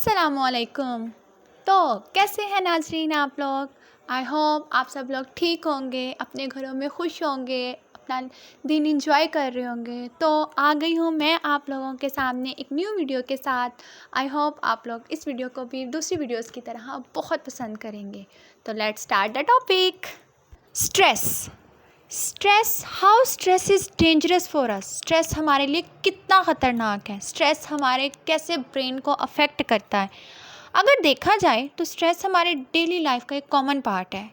अस्सलामुअलैकुम। तो कैसे हैं नाज़रीन आप लोग। आई होप आप सब लोग ठीक होंगे, अपने घरों में खुश होंगे, अपना दिन इंजॉय कर रहे होंगे। तो आ गई हूँ मैं आप लोगों के सामने एक न्यू वीडियो के साथ। आई होप आप लोग इस वीडियो को भी दूसरी वीडियोस की तरह बहुत पसंद करेंगे। तो let's start the topic. Stress how stress is dangerous for us. Stress हमारे लिए कितना ख़तरनाक है, स्ट्रेस हमारे कैसे ब्रेन को अफेक्ट करता है। अगर देखा जाए तो स्ट्रेस हमारे डेली लाइफ का एक कॉमन पार्ट है।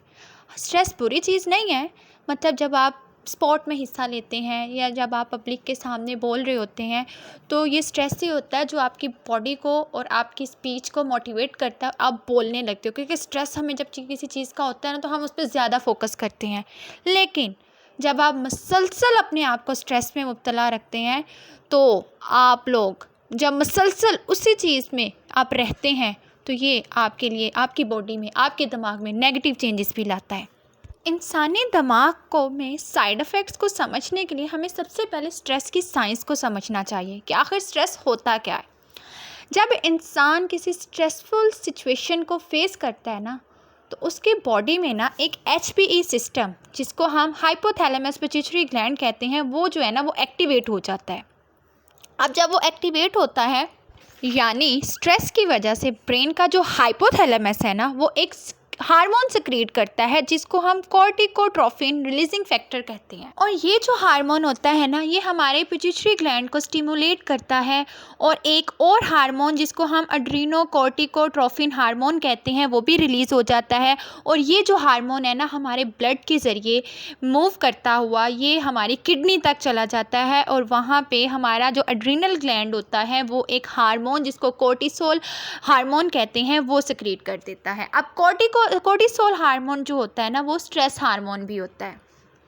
स्ट्रेस बुरी चीज़ नहीं है, मतलब जब आप स्पोर्ट में हिस्सा लेते हैं या जब आप पब्लिक के सामने बोल रहे होते हैं तो ये स्ट्रेस ही होता है जो आपकी बॉडी को और आपकी स्पीच को मोटिवेट करता है, आप बोलने लगते हो। क्योंकि स्ट्रेस हमें जब किसी चीज़ का होता है ना तो हम उस पर ज़्यादा फोकस करते हैं। लेकिन जब आप मुसलसल अपने आप को स्ट्रेस में मुब्तला रखते हैं तो आप लोग जब मुसलसल उसी चीज़ में आप रहते हैं तो ये आपके लिए, आपकी बॉडी में, आपके दिमाग में नेगेटिव चेंजेस भी लाता है। इंसानी दिमाग को में साइड इफ़ेक्ट्स को समझने के लिए हमें सबसे पहले स्ट्रेस की साइंस को समझना चाहिए कि आखिर स्ट्रेस होता क्या है। जब इंसान किसी स्ट्रेसफुल सिचुएशन को फेस करता है ना तो उसके बॉडी में ना एक HPE सिस्टम, जिसको हम हाइपोथैलेमस पिट्यूटरी ग्लैंड कहते हैं, वो जो है ना वो एक्टिवेट हो जाता है। अब जब वो एक्टिवेट होता है यानी स्ट्रेस की वजह से ब्रेन का जो हाइपोथैलेमस है ना वो एक हार्मोन सिक्रीट करता है जिसको हम कॉर्टिकोट्रोपिन रिलीजिंग फैक्टर कहते हैं। और ये जो हार्मोन होता है ना ये हमारे पिट्यूटरी ग्लैंड को स्टिमुलेट करता है। और एक और हार्मोन जिसको हम एड्रीनोकॉर्टिकोट्रोपिन हार्मोन कहते हैं वो भी रिलीज़ हो जाता है। और ये जो हार्मोन है ना हमारे ब्लड के ज़रिए मूव करता हुआ ये हमारी किडनी तक चला जाता है और वहाँ पे हमारा जो एड्रीनल ग्लैंड होता है वो एक हार्मोन जिसको कोर्टिसोल हार्मोन कहते हैं वो सिक्रीट कर देता है। अब कोर्टिसोल हार्मोन जो होता है ना वो स्ट्रेस हार्मोन भी होता है।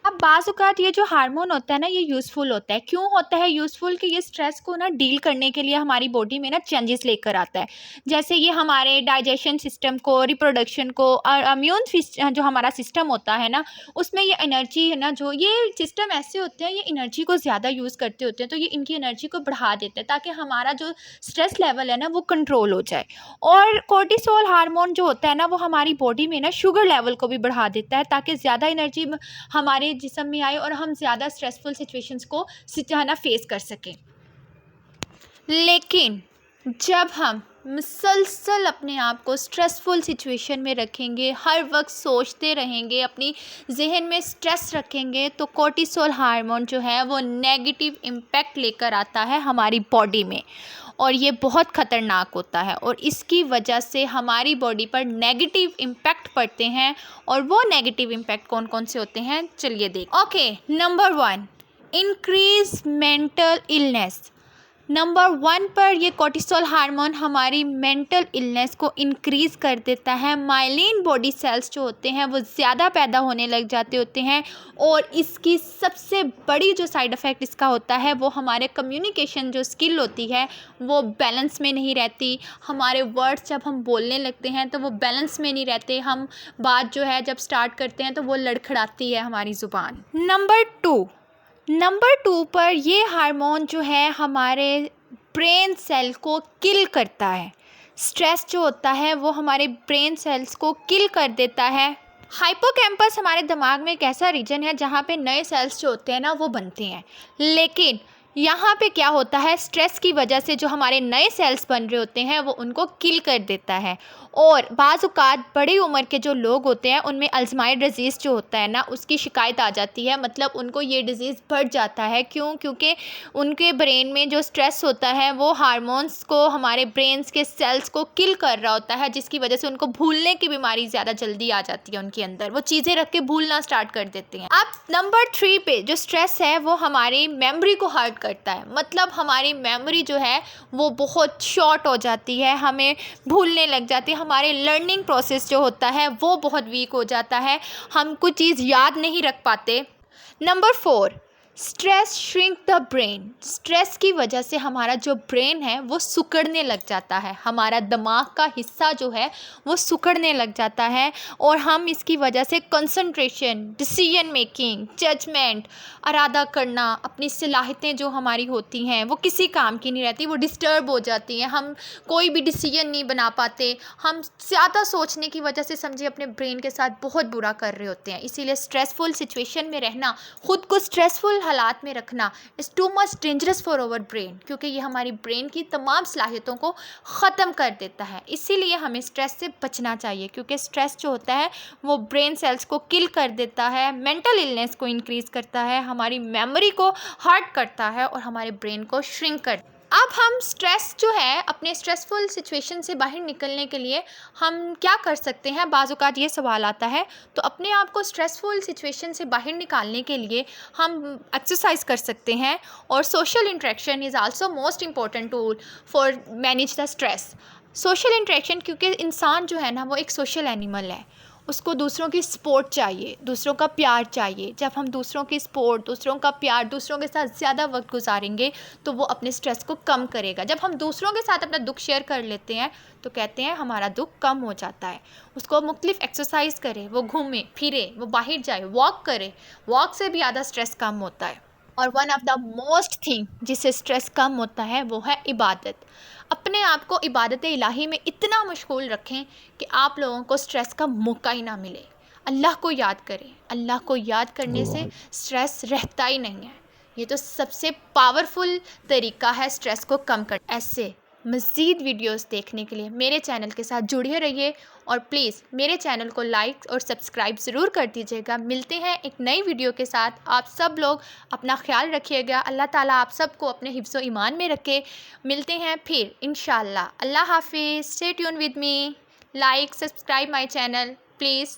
अब बाज़ औक़ात ये जो हार्मोन होता है ना ये यूज़फुल होता है। क्यों होता है यूज़फुल? कि ये स्ट्रेस को ना डील करने के लिए हमारी बॉडी में ना चेंजेस लेकर आता है। जैसे ये हमारे डाइजेशन सिस्टम को, रिप्रोडक्शन को और इम्यून जो हमारा सिस्टम होता है ना उसमें ये एनर्जी है ना, जो ये सिस्टम ऐसे होते हैं ये एनर्जी को ज़्यादा यूज़ करते होते हैं तो ये इनकी एनर्जी को बढ़ा देते हैं ताकि हमारा जो स्ट्रेस लेवल है ना वो कंट्रोल हो जाए। और कोर्टिसोल हार्मोन जो होता है ना वो हमारी बॉडी में ना शुगर लेवल को भी बढ़ा देता है ताकि ज़्यादा एनर्जी हमारे जिस्म में आए और हम ज़्यादा स्ट्रेसफुल सिचुएशंस को ना फेस कर सकें। लेकिन जब हम मुसलसल अपने आप को स्ट्रेसफुल सिचुएशन में रखेंगे, हर वक्त सोचते रहेंगे, अपनी जहन में स्ट्रेस रखेंगे तो कोर्टिसोल हार्मोन जो है वो नेगेटिव इम्पैक्ट लेकर आता है हमारी बॉडी में और ये बहुत ख़तरनाक होता है। और इसकी वजह से हमारी बॉडी पर नेगेटिव इम्पैक्ट पड़ते हैं। और वो नेगेटिव इम्पैक्ट कौन कौन से होते हैं चलिए देख। Okay, number 1 increase mental illness. Number 1 पर ये कोर्टिसोल हार्मोन हमारी मेंटल इलनेस को इंक्रीज़ कर देता है। माइलिन बॉडी सेल्स जो होते हैं वो ज़्यादा पैदा होने लग जाते होते हैं। और इसकी सबसे बड़ी जो साइड इफ़ेक्ट इसका होता है वो हमारे कम्युनिकेशन जो स्किल होती है वो बैलेंस में नहीं रहती। हमारे वर्ड्स जब हम बोलने लगते हैं तो वो बैलेंस में नहीं रहते। हम बात जो है जब स्टार्ट करते हैं तो वो लड़खड़ाती है हमारी ज़ुबान। नंबर 2 पर ये हार्मोन जो है हमारे ब्रेन सेल को किल करता है। स्ट्रेस जो होता है वो हमारे ब्रेन सेल्स को किल कर देता है। हाइपोकैम्पस हमारे दिमाग में एक ऐसा रीजन है जहाँ पे नए सेल्स जो होते हैं ना वो बनते हैं। लेकिन यहाँ पे क्या होता है, स्ट्रेस की वजह से जो हमारे नए सेल्स बन रहे होते हैं वो उनको किल कर देता है। और बाज़ औक़ात बड़ी उम्र के जो लोग होते हैं उनमें अल्ज़ाइमर डिज़ीज़ जो होता है ना उसकी शिकायत आ जाती है, मतलब उनको ये डिज़ीज़ बढ़ जाता है। क्यों? क्योंकि उनके ब्रेन में जो स्ट्रेस होता है वो हार्मोन्स को, हमारे ब्रेन्स के सेल्स को किल कर रहा होता है, जिसकी वजह से उनको भूलने की बीमारी ज़्यादा जल्दी आ जाती है उनके अंदर। वो चीज़ें रख के भूलना स्टार्ट कर देते हैं। अब नंबर 3 पे जो स्ट्रेस है वो हमारी मेमोरी को हर्ट करता है, मतलब हमारी मेमोरी जो है वो बहुत शॉर्ट हो जाती है, हमें भूलने लग जाती है। हमारे लर्निंग प्रोसेस जो होता है वो बहुत वीक हो जाता है, हम कुछ चीज़ याद नहीं रख पाते। Number 4 stress shrink the brain. Stress की वजह से हमारा जो ब्रेन है वो सिकुड़ने लग जाता है, हमारा दिमाग का हिस्सा जो है वो सिकुड़ने लग जाता है और हम इसकी वजह से कंसंट्रेशन, डिसीजन मेकिंग, जजमेंट, इरादा करना, अपनी सलाहियतें जो हमारी होती हैं वो किसी काम की नहीं रहती, वो डिस्टर्ब हो जाती हैं। हम कोई भी डिसीजन नहीं बना पाते, हम ज़्यादा सोचने की वजह से समझिए अपने ब्रेन के साथ बहुत बुरा कर रहे होते हैं। इसीलिए स्ट्रेसफुल सिचुएशन में रहना, खुद को स्ट्रेसफुल हालात में रखना is too much dangerous for our brain, क्योंकि ये हमारी ब्रेन की तमाम सलाहियतों को ख़त्म कर देता है। इसीलिए हमें स्ट्रेस से बचना चाहिए, क्योंकि स्ट्रेस जो होता है वो ब्रेन सेल्स को किल कर देता है, मेंटल इलनेस को इंक्रीज़ करता है, हमारी मेमोरी को हर्ट करता है और हमारे ब्रेन को श्रिंक करता है। अब हम स्ट्रेस जो है, अपने स्ट्रेसफुल सिचुएशन से बाहर निकलने के लिए हम क्या कर सकते हैं, बाज़ औक़ात ये सवाल आता है। तो अपने आप को स्ट्रेसफुल सिचुएशन से बाहर निकालने के लिए हम एक्सरसाइज कर सकते हैं और social interaction is also most important tool for manage the stress. Social interaction, क्योंकि इंसान जो है ना वो एक सोशल एनिमल है, उसको दूसरों की सपोर्ट चाहिए, दूसरों का प्यार चाहिए। जब हम दूसरों की सपोर्ट, दूसरों का प्यार, दूसरों के साथ ज़्यादा वक्त गुजारेंगे तो वो अपने स्ट्रेस को कम करेगा। जब हम दूसरों के साथ अपना दुख शेयर कर लेते हैं तो कहते हैं हमारा दुख कम हो जाता है। उसको मुख्तलिफ एक्सरसाइज करे, वो घूमे फिरे, वो बाहर जाए, वॉक करे, वॉक से भी ज़्यादा स्ट्रेस कम होता है। और one of the most thing जिससे स्ट्रेस कम होता है वो है इबादत। अपने आप को इबादत इलाही में इतना मशगूल रखें कि आप लोगों को स्ट्रेस का मौका ही ना मिले। अल्लाह को याद करें, अल्लाह को याद करने से स्ट्रेस रहता ही नहीं है। ये तो सबसे पावरफुल तरीका है स्ट्रेस को कम कर। ऐसे मज़ीद वीडियोस देखने के लिए मेरे चैनल के साथ जुड़े रहिए और प्लीज़ मेरे चैनल को लाइक और सब्सक्राइब ज़रूर कर दीजिएगा। मिलते हैं एक नई वीडियो के साथ। आप सब लोग अपना ख्याल रखिएगा। अल्लाह ताला आप सबको अपने हिफ्ज़ ईमान में रखे। मिलते हैं फिर इंशाअल्लाह। अल्लाह हाफिज़। Stay tune with me. Like, subscribe my channel please.